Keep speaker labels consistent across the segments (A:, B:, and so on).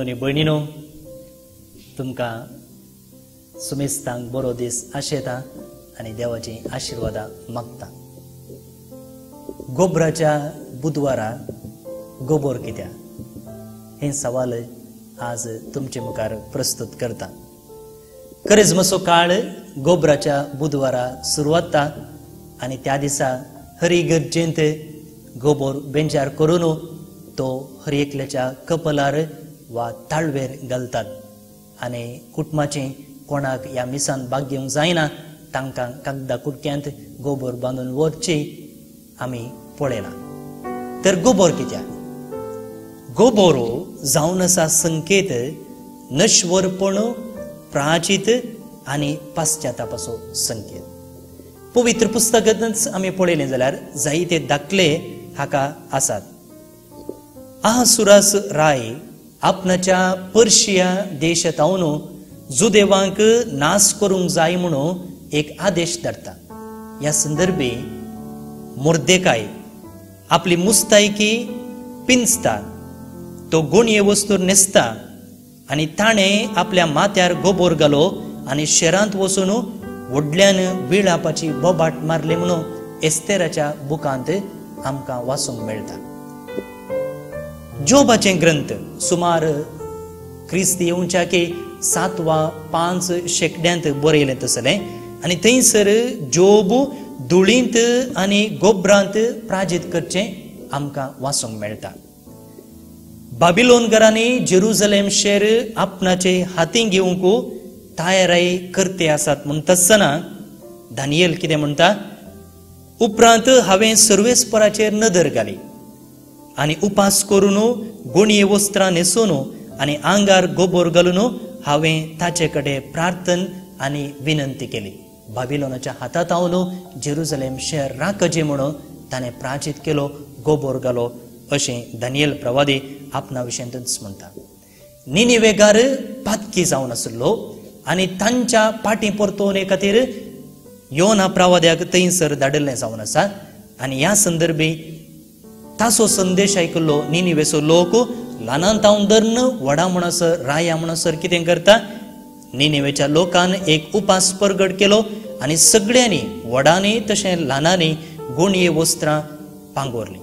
A: आनी भयणीनो, तुमकां सुमेस्तांक बरो दीस आशेता आनी देवाची आशिर्वादां मागता. गोबराच्या बुधवारा गोबोर कित्या हे सवाल आज तुमचे मुखार प्रस्तुत करता. क्रिसमसो काळ गोबराच्या बुधवारा सुरवात जाता आनी त्या दिसा हरी गरजेंत गोबोर बेंचार करून तो हर एकल्याच्या कपलार वा ताळवेर घालतात आनी कुटुंबाचे कोणाक ह्या मिसान भाग घेवंक जायना तांकां कागदा कुडक्यांत गोबोर बांदून व्हरची आमी पळयला. तर गोबोर कित्याक? गोबोरो जावन आसा संकेत नश्वरपण, प्राचित आनी पाश्चातापाचो संकेत. पवित्र पुस्तकांतच आमी पळयलें जाल्यार जायते दाखले हाका आसात. आहासुरास राय आपणाच्या पर्शिया देशांतावन जुदेवांक नाश करूंक जाय म्हणून एक आदेश धाडटा. ह्या संदर्भी मोर्देकाय आपली मुस्तायकी पिंजता, तो गुणये वस्तूर न्हेसता आनी ताणें आपल्या माथ्यार गोबोर घालो आनी शेरांत वचून व्हडल्यान विळापाची बोबाट मारले म्हणून एस्तेराच्या बुकांत आमकां वाचूंक मेळटा. जोबाचे ग्रंथ सुमार क्रिस्त येवच्या की 7 वा 5 शेकड्यांत बरयलें तसलें आनी थंयसर जोब धुळींत आनी गोबरांत प्राजीत करचें आमकां वाचूंक मेळटा. बाबिलोनकारांनी जेरुसलेम शहर आपणाचे हातीन घेवंक तयाराई करते आसात म्हूण तसना दानियल कितें म्हणटा, उपरांत हांवें सर्वेस्पराचेर नदर घाली आनी उपास करून गुणये वस्त्रां न्हेसून आनी आंगार गोबोर घालून हांवें ताचे कडेन प्रार्थन आनी विनंती केली. बाबिलोनाच्या हातांत हांवन जेरुसलेम शहर राखचें म्हणून ताणें प्राचीत केलो, गोबोर घालो अशें दानियल प्रवादी आपणा विशयंतच म्हणटा. निनिवेकार पातकी जावन आसलो आनी तांच्या फाटीं परतोवणे खातीर योना प्रवाद्याक थंयसर धाडिल्लें जावन आसा आनी ह्या संदर्भी ताचो संदेश आयकल्लो निनिवेचो लोक ल्हानांत हांव धरन व्हडा म्हणसर राया म्हणसर कितें करता, निनिवेच्या लोकान एक उपास परगट केलो आनी सगळ्यांनी व्हडांनी तशें ल्हानांनी गुणये वस्त्रां पांगोरलीं.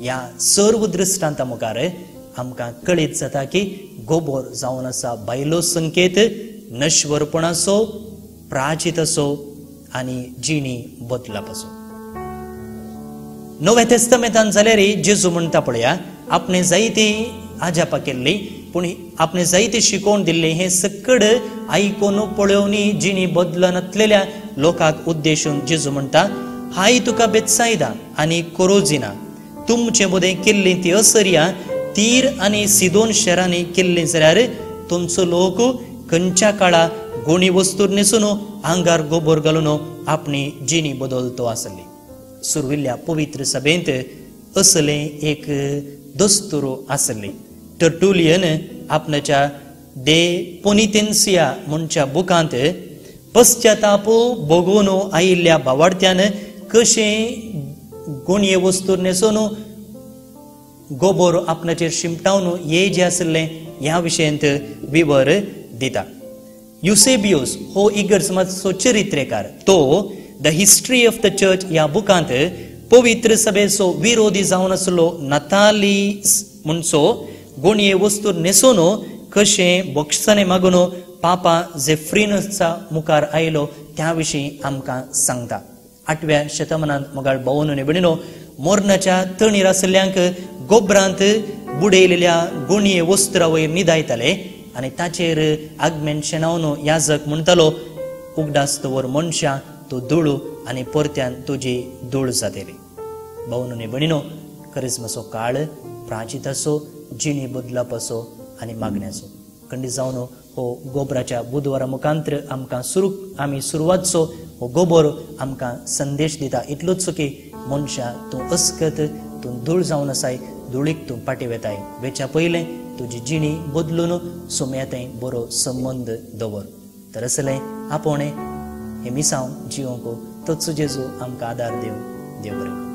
A: ह्या सर्व दृश्टांता मुखार आमकां कळीत जाता की गोबोर जावन आसा भायलो संकेत नश्वरपणाचो, प्राचिताचो आनी जिणी बदलापाचो. नव्या तेस्तमेंतांत जाल्यार जेजू म्हणटा पळया, आपणे जायती आजापां केल्ली पूण आपणे जायते शिकोवन दिल्ले हे सकड आयकून पळोवनी जिणी बदलनातलेल्या लोकांक उद्देशून जेजू म्हणटा, हाय तुका बेत्सायदा आनी कोरोजिना तुमचे मदें केल्ली ती असरिया तीर आनी सिदोन शहरांनी केल्ली जाल्यार तुमचो लोक खंयच्या काळा गुणी वस्तूर न्हेसून आंगार गोबोर घालून आपणी जिणी बदलतो आसली. सुरविल्ल्या पवित्र सभेंत असलें एक दस्तूर आसली. टर्टुलियन आपणाच्या डे पोनितेन्सिया म्हणच्या बुकांत पश्चाताप भोगून आयिल्ल्या भावार्थ्यान कशें गुणये वस्तूर न्हेसून गोबोर आपणाचेर शिमटावन हे जे आसलें ह्या विशयंत विवर दिता. युसेबियोस हो इगर समाजाचो चरित्रेकार, तो the history of the church ह्या बुकांत पवित्र सभेचो विरोधी जावन आसलो नातालीस म्हणचो गुणये वस्तूर न्हेसून कशें बक्षिसांनी मागून पापा झेफ्रिनसचा मुखार आयलो त्या विशीं आमकां सांगता. 8व्या शतमानांत मोगाळ भावांनो भयणीनो, मोर्नाच्या तणीर आसल्ल्यांक गोबरांत बुडयलेल्या गुणये वस्त्रां वयर न्हिदायताले आनी ताचेर आगमेन शेणावन याजक म्हणटालो, उगडास दवर मनशां तूं धूळ आनी परत्यान तुजी धूळ जातली. भावांनो भयणीनो, क्रिसमसो काळ प्राचिताचो, जिणी बदलापाचो आनी मागण्याचो. खंडीत जावन हो गोबराच्या बुधवारा मुखांतर आमी सुरवातचो हो गोबोर आमकां संदेश दिता इतलोच की मनशां तूं अस्कत, तूं धूळ जावन आसाय, धुळीक तूं पाटी वेताय, वेच्या पयलें तुजी जिणी बदलून सुमयातें बरो संबंद दवर. तर असलें आपोणें हे मिसांव जिवंक तोच जेजू आमकां आदार देव. देव बरें.